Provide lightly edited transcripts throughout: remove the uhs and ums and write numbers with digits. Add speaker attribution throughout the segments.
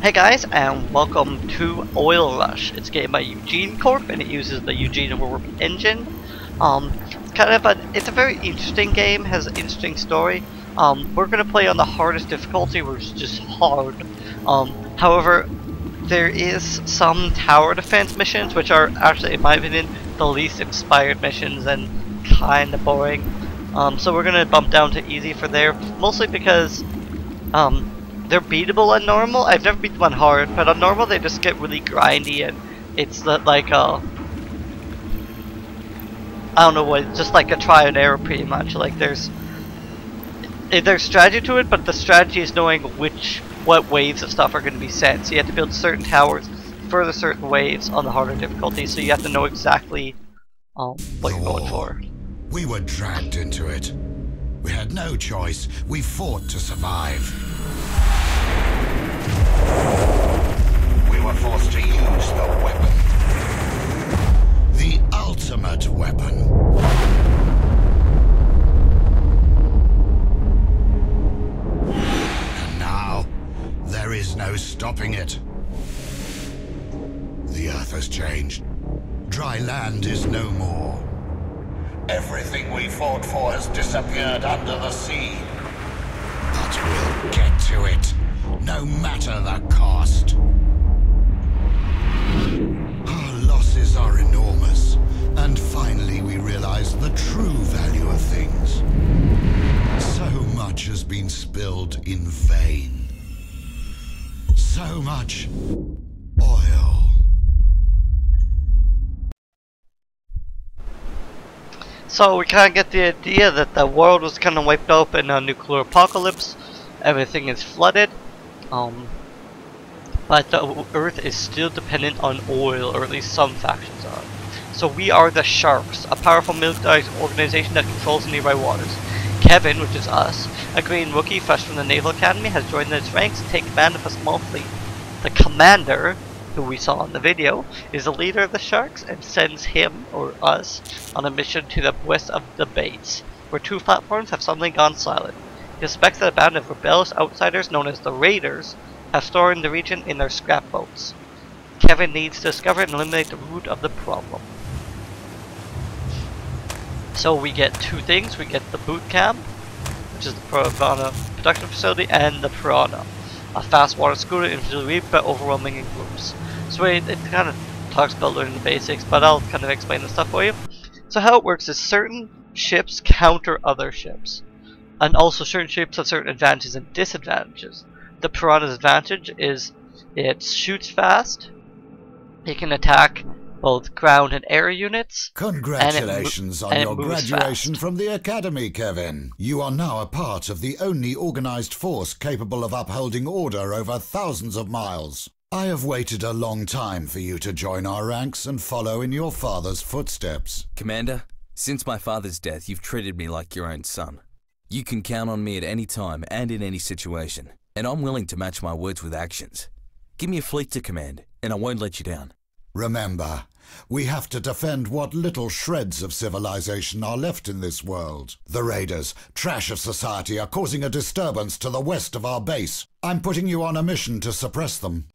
Speaker 1: Hey guys, and welcome to Oil Rush. It's a game by Eugene Corp, and it uses the Eugene Warp engine. It's a very interesting game, has an interesting story. We're gonna play on the hardest difficulty, which is just hard. However, there is some tower defense missions, which are actually, in my opinion, the least inspired missions and kinda boring. So we're gonna bump down to easy for there, mostly because they're beatable on normal. I've never beat them on hard, but on normal they just get really grindy, and it's like I don't know what, just like a try and error pretty much. Like there's strategy to it, but the strategy is knowing what waves of stuff are going to be sent. So you have to build certain towers for the certain waves on the harder difficulty. So you have to know exactly what you're going for.
Speaker 2: We were dragged into it. We had no choice. We fought to survive. We were forced to use the weapon. The ultimate weapon. And now, there is no stopping it. The Earth has changed. Dry land is no more. Everything we fought for has disappeared under the sea. But we'll get to it, no matter the cost. Our losses are enormous, and finally we realize the true value of things. So much has been spilled in vain. So much oil.
Speaker 1: So we kind of get the idea that the world was kind of wiped out in a nuclear apocalypse. Everything is flooded, but the Earth is still dependent on oil, or at least some factions are. So we are the Sharks, a powerful militarized organization that controls the nearby waters. Kevin, which is us, a green rookie fresh from the Naval Academy, has joined its ranks to take command of a small fleet. The commander, who we saw in the video, is the leader of the Sharks and sends him, or us, on a mission to the west of the base, where two platforms have suddenly gone silent. He suspects that a band of rebellious outsiders known as the Raiders have stormed the region in their scrap boats. Kevin needs to discover and eliminate the root of the problem. So we get two things. We get the boot camp, which is the Piranha production facility, and the Piranha, a fast water scooter infantry but overwhelming in groups. So it kind of talks about learning the basics, but I'll kind of explain the stuff for you. So how it works is certain ships counter other ships, and also certain ships have certain advantages and disadvantages. The Piranha's advantage is it shoots fast, it can attack both ground and air units.
Speaker 2: Congratulations on your graduation
Speaker 1: fast
Speaker 2: from the Academy, Kevin. You are now a part of the only organized force capable of upholding order over thousands of miles. I have waited a long time for you to join our ranks and follow in your father's footsteps.
Speaker 3: Commander, since my father's death, you've treated me like your own son. You can count on me at any time and in any situation, and I'm willing to match my words with actions. Give me a fleet to command, and I won't let you down.
Speaker 2: Remember, we have to defend what little shreds of civilization are left in this world. The Raiders, trash of society, are causing a disturbance to the west of our base. I'm putting you on a mission to suppress them.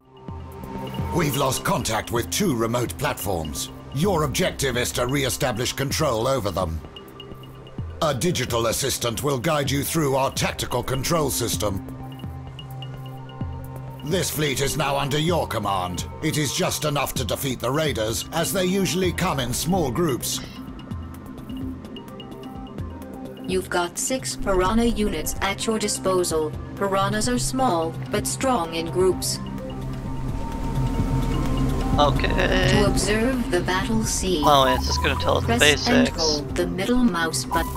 Speaker 2: We've lost contact with two remote platforms. Your objective is to re-establish control over them. A digital assistant will guide you through our tactical control system. This fleet is now under your command. It is just enough to defeat the Raiders, as they usually come in small groups.
Speaker 4: You've got 6 Piranha units at your disposal. Piranhas are small, but strong in groups.
Speaker 1: Okay.
Speaker 4: To observe the battle scene,
Speaker 1: Oh, it's just going to tell us the
Speaker 4: press
Speaker 1: basics.
Speaker 4: and hold the middle mouse button.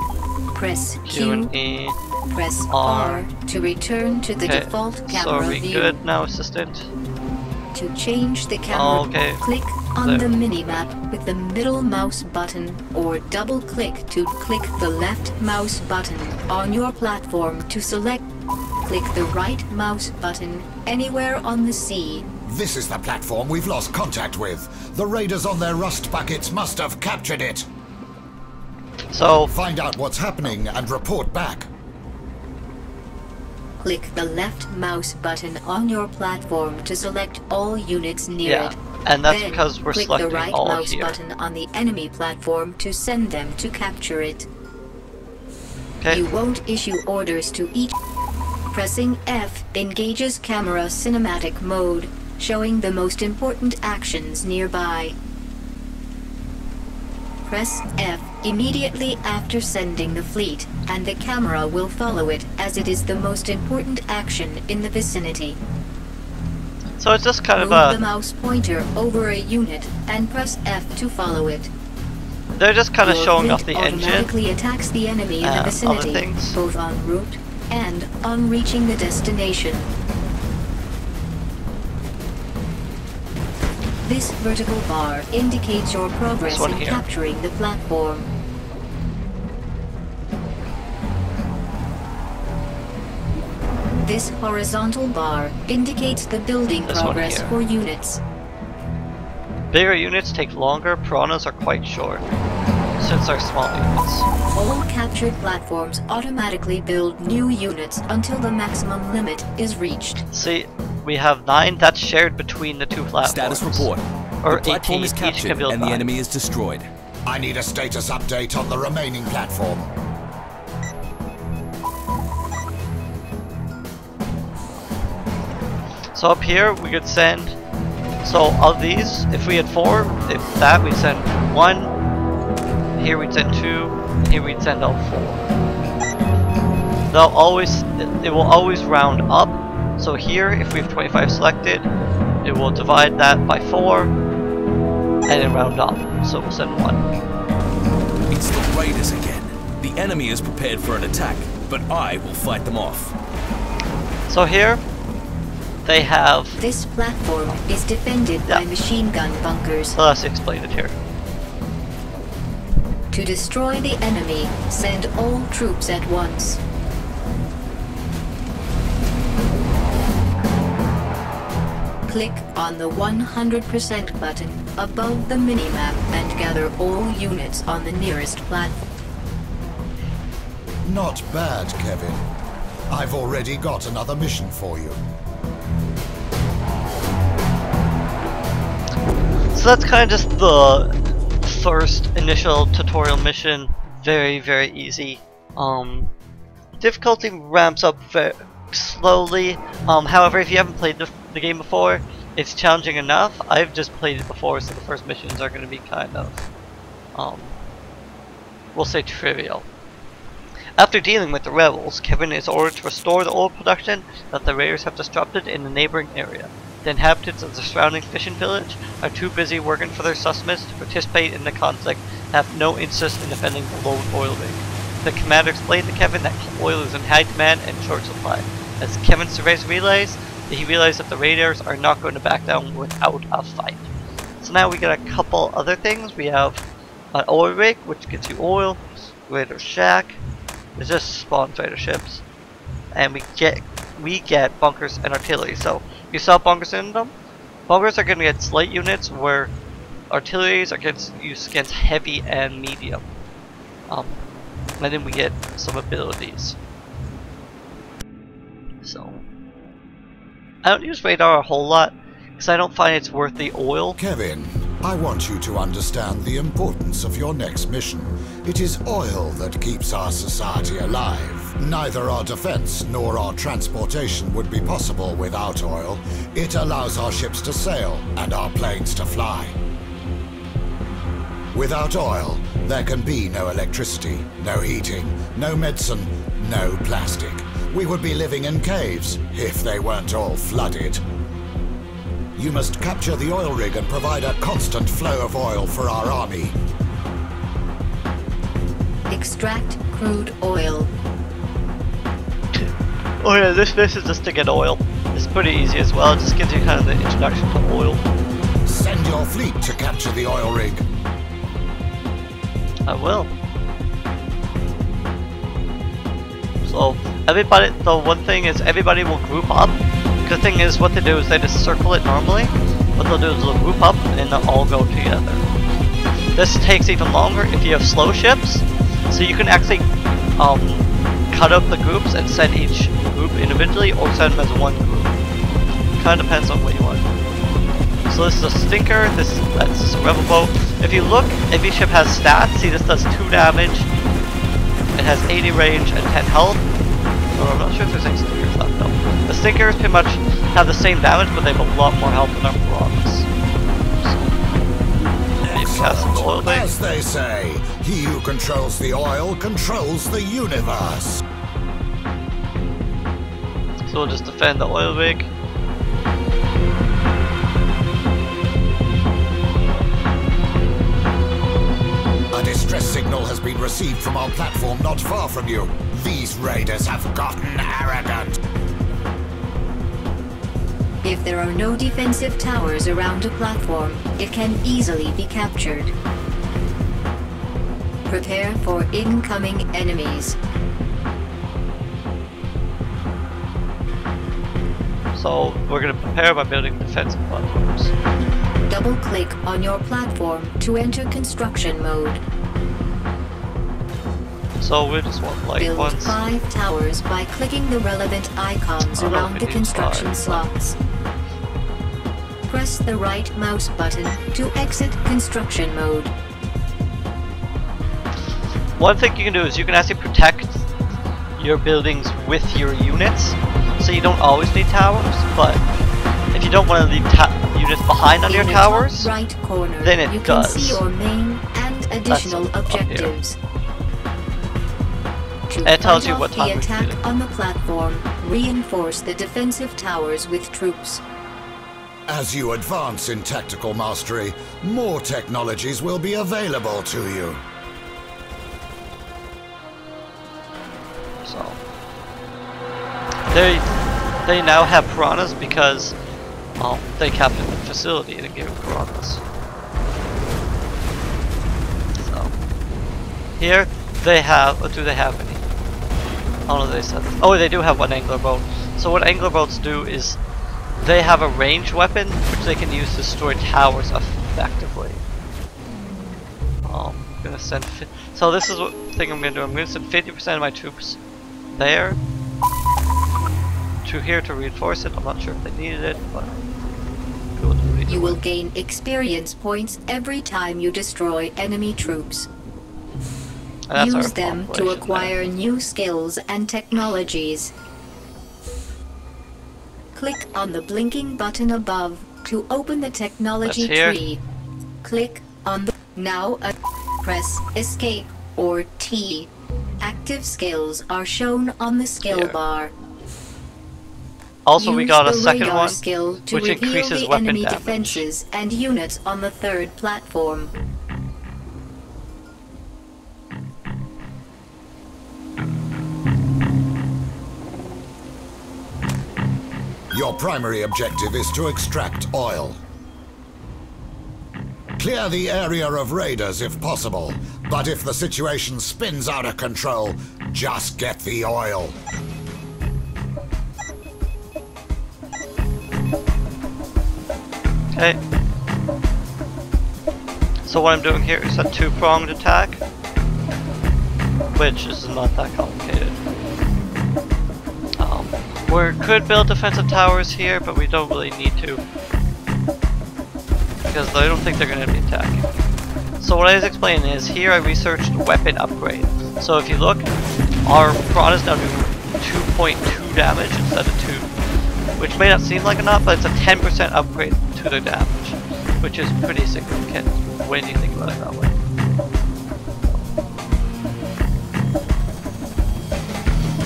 Speaker 4: Press
Speaker 1: Q
Speaker 4: Q,
Speaker 1: and E.
Speaker 4: press
Speaker 1: R.
Speaker 4: R to return to the default
Speaker 1: So
Speaker 4: camera
Speaker 1: are we
Speaker 4: view.
Speaker 1: good now, assistant?
Speaker 4: To change the camera,
Speaker 1: Okay.
Speaker 4: click on
Speaker 1: There.
Speaker 4: the minimap with the middle mouse button, or double-click to click the left mouse button on your platform to select. Click the right mouse button anywhere on the sea.
Speaker 2: This is the platform we've lost contact with. The Raiders on their rust buckets must have captured it.
Speaker 1: So
Speaker 2: Find out what's happening and report back.
Speaker 4: Click the left mouse button on your platform to select all units near it.
Speaker 1: And that's
Speaker 4: Then,
Speaker 1: because we're
Speaker 4: click the
Speaker 1: selecting
Speaker 4: right
Speaker 1: all
Speaker 4: mouse
Speaker 1: here.
Speaker 4: button on the enemy platform to send them to capture it.
Speaker 1: Okay.
Speaker 4: You won't issue orders to each. Pressing F engages camera cinematic mode, showing the most important actions nearby. Press F immediately after sending the fleet, and the camera will follow it as it is the most important action in the vicinity.
Speaker 1: So it's just kind
Speaker 4: Move
Speaker 1: of
Speaker 4: the mouse pointer over a unit and press F to follow it.
Speaker 1: they're just kind of
Speaker 4: Your
Speaker 1: showing
Speaker 4: fleet
Speaker 1: off the engine.
Speaker 4: automatically attacks the enemy in the
Speaker 1: other
Speaker 4: vicinity,
Speaker 1: things.
Speaker 4: both en route and on reaching the destination. This vertical bar indicates your progress
Speaker 1: This one
Speaker 4: in
Speaker 1: here.
Speaker 4: capturing the platform. This horizontal bar indicates the building
Speaker 1: This one
Speaker 4: progress
Speaker 1: here.
Speaker 4: for units.
Speaker 1: Bigger units take longer, piranhas are quite short, since they're small units.
Speaker 4: All captured platforms automatically build new units until the maximum limit is reached.
Speaker 1: See, we have 9, that's shared between the two platforms.
Speaker 3: Status report.
Speaker 1: Or
Speaker 3: The platform
Speaker 1: 18,
Speaker 3: is
Speaker 1: each
Speaker 3: captured
Speaker 1: can build
Speaker 3: and the
Speaker 1: 9.
Speaker 3: enemy is destroyed.
Speaker 2: I need a status update on the remaining platform.
Speaker 1: So up here, we could send, so of these, if we had 4, if that, we'd send 1, here we'd send 2, here we'd send out 4. They'll always, it will always round up, so here, if we have 25 selected, it will divide that by 4, and then round up, so we'll send 1.
Speaker 3: It's the Raiders again. The enemy is prepared for an attack, but I will fight them off.
Speaker 1: So here, they have,
Speaker 4: This platform is defended by machine gun bunkers.
Speaker 1: so let's explain it here.
Speaker 4: To destroy the enemy, send all troops at once. Click on the 100% button above the minimap and gather all units on the nearest platform.
Speaker 2: Not bad, Kevin. I've already got another mission for you.
Speaker 1: So that's kind of just the first initial tutorial mission. Very, very easy. Difficulty ramps up very slowly. However, if you haven't played the game before, it's challenging enough. I've just played it before, so the first missions are going to be kind of, we'll say trivial. After dealing with the rebels, Kevin is ordered to restore the oil production that the raiders have disrupted in the neighboring area. The inhabitants of the surrounding fishing village are too busy working for their sustenance to participate in the conflict and have no interest in defending the lone oil rig. The commander explained to Kevin that oil is in high demand and short supply. As Kevin surveys relays, he realized that the raiders are not going to back down without a fight. So now we get a couple other things. We have an oil rig, which gets you oil, raider shack, it's just spawn trader ships, and we get bunkers and artillery. So you saw bunkers in them. Bunkers are going to get slight units, where artilleries are used against heavy and medium. And then we get some abilities. So I don't use radar a whole lot because I don't find it's worth the oil.
Speaker 2: Kevin, I want you to understand the importance of your next mission. It is oil that keeps our society alive. Neither our defense nor our transportation would be possible without oil. It allows our ships to sail and our planes to fly. Without oil, there can be no electricity, no heating, no medicine, no plastic. We would be living in caves if they weren't all flooded. You must capture the oil rig and provide a constant flow of oil for our army.
Speaker 4: Extract crude oil.
Speaker 1: Oh yeah, this is just to get oil. It's pretty easy as well. It just gives you kind of the introduction to oil.
Speaker 2: Send your fleet to capture the oil rig.
Speaker 1: I will. So everybody, the one thing is everybody will group up. The thing is, what they do is they just circle it normally. What they'll do is they'll group up and they'll all go together. This takes even longer if you have slow ships. So you can actually cut up the groups and send each group individually, or send them as one group. Kind of depends on what you want. So this is a stinker. That's just a rebel boat. If you look, every ship has stats. See, this does 2 damage. It has 80 range and 10 health. So I'm not sure if there's any stinkers left though. The stinkers pretty much have the same damage, but they have a lot more health than our piranhas.
Speaker 2: Excellent. As they say, he who controls the oil controls the universe.
Speaker 1: So we'll just defend the oil rig.
Speaker 2: A distress signal has been received from our platform not far from you. These raiders have gotten arrogant.
Speaker 4: If there are no defensive towers around a platform, it can easily be captured. Prepare for incoming enemies.
Speaker 1: So we're going to prepare by building defensive platforms.
Speaker 4: Double-click on your platform to enter construction mode.
Speaker 1: So we just want light
Speaker 4: Build
Speaker 1: ones.
Speaker 4: 5 towers by clicking the relevant icons around the construction slots. Press the right mouse button to exit construction mode.
Speaker 1: One thing you can do is you can actually protect your buildings with your units, so you don't always need towers, but if you don't want to leave units behind on your towers,
Speaker 4: right corner,
Speaker 1: then it
Speaker 4: you
Speaker 1: does.
Speaker 4: can see your main and additional objectives. To
Speaker 1: It tells you
Speaker 4: fight
Speaker 1: what
Speaker 4: off
Speaker 1: time
Speaker 4: the
Speaker 1: we
Speaker 4: attack
Speaker 1: do it.
Speaker 4: on the platform, reinforce the defensive towers with troops.
Speaker 2: As you advance in tactical mastery, more technologies will be available to you.
Speaker 1: So they now have piranhas because they captured the facility and gave them piranhas. So here they have. What do they have any? Oh no, they said. Oh, they do have one angler boat. So what angler boats do is they have a ranged weapon which they can use to destroy towers effectively. I'm gonna send. So this is what thing I'm gonna do. I'm gonna send 50% of my troops there to here to reinforce it. I'm not sure if they needed it, but we'll do it.
Speaker 4: You will gain experience points every time you destroy enemy troops. Use them to acquire new skills and technologies. Click on the blinking button above to open the technology tree. Click on the press escape or T. Active skills are shown on the skill bar.
Speaker 1: Also,
Speaker 4: Use
Speaker 1: we got a
Speaker 4: the
Speaker 1: second
Speaker 4: radar
Speaker 1: one,
Speaker 4: skill to
Speaker 1: which
Speaker 4: reveal
Speaker 1: increases
Speaker 4: the
Speaker 1: weapon
Speaker 4: enemy
Speaker 1: damage.
Speaker 4: defenses and units on the 3rd platform.
Speaker 2: Your primary objective is to extract oil. Clear the area of raiders if possible, but if the situation spins out of control, just get the oil.
Speaker 1: Okay. So what I'm doing here is a 2-pronged attack, which is not that complicated. We could build defensive towers here, but we don't really need to, because I don't think they're going to be attacking. So what I was explaining is, here I researched weapon upgrade. So if you look, our piranhas now do 2.2 damage instead of 2, which may not seem like a lot, but it's a 10% upgrade to their damage, which is pretty significant when you think about it that way.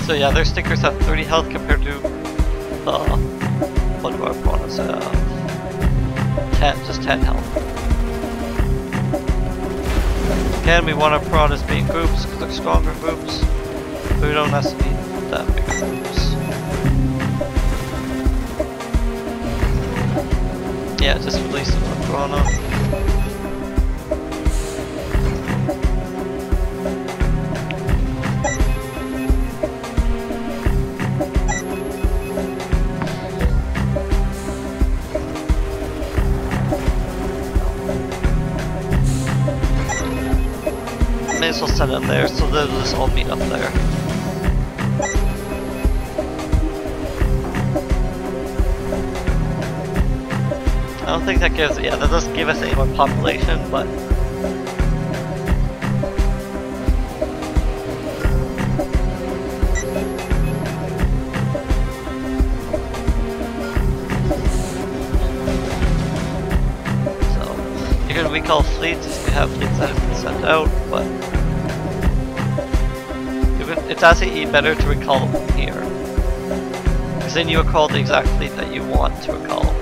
Speaker 1: So yeah, their stickers have 30 health compared to what do our piranhas have? 10 health. Again, we want our piranhas being groups because they're stronger groups, but we don't necessarily need that big groups. Yeah, just release them on piranha. May as well send it there, so they'll just all meet up there. don't think that gives, yeah, that doesn't give us any more population, but so you can recall fleets if you have fleets that have been sent out, but it's actually better to recall them here, because then you recall the exact fleet that you want to recall.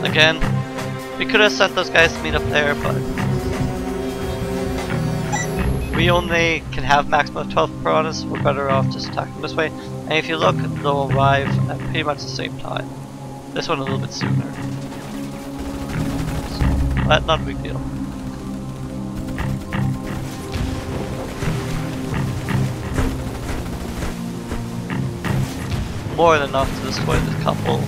Speaker 1: Again, we could have sent those guys to meet up there, but we only can have maximum of 12 piranhas. We're better off just attacking this way. And if you look, they'll arrive at pretty much the same time. This one a little bit sooner. So, that's not a big deal. More than enough to destroy this couple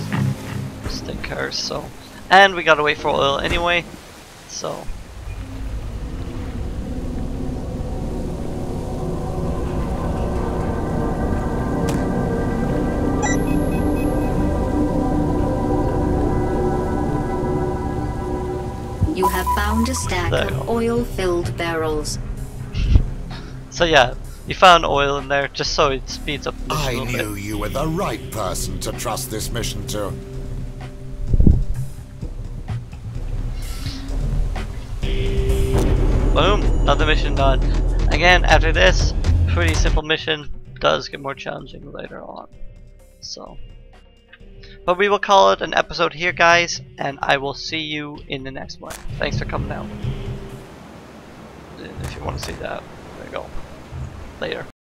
Speaker 1: stinkers, so. And we gotta wait for oil anyway, so.
Speaker 4: You have found a stack of oil-filled barrels.
Speaker 1: So yeah, you found oil in there just so it speeds up the mission
Speaker 2: I
Speaker 1: a little
Speaker 2: knew
Speaker 1: bit.
Speaker 2: you were the right person to trust this mission to.
Speaker 1: Boom, another mission done. Again, after this, pretty simple mission, does get more challenging later on. So, but we will call it an episode here, guys, and I will see you in the next one. Thanks for coming out. If you want to see that, there you go. Later.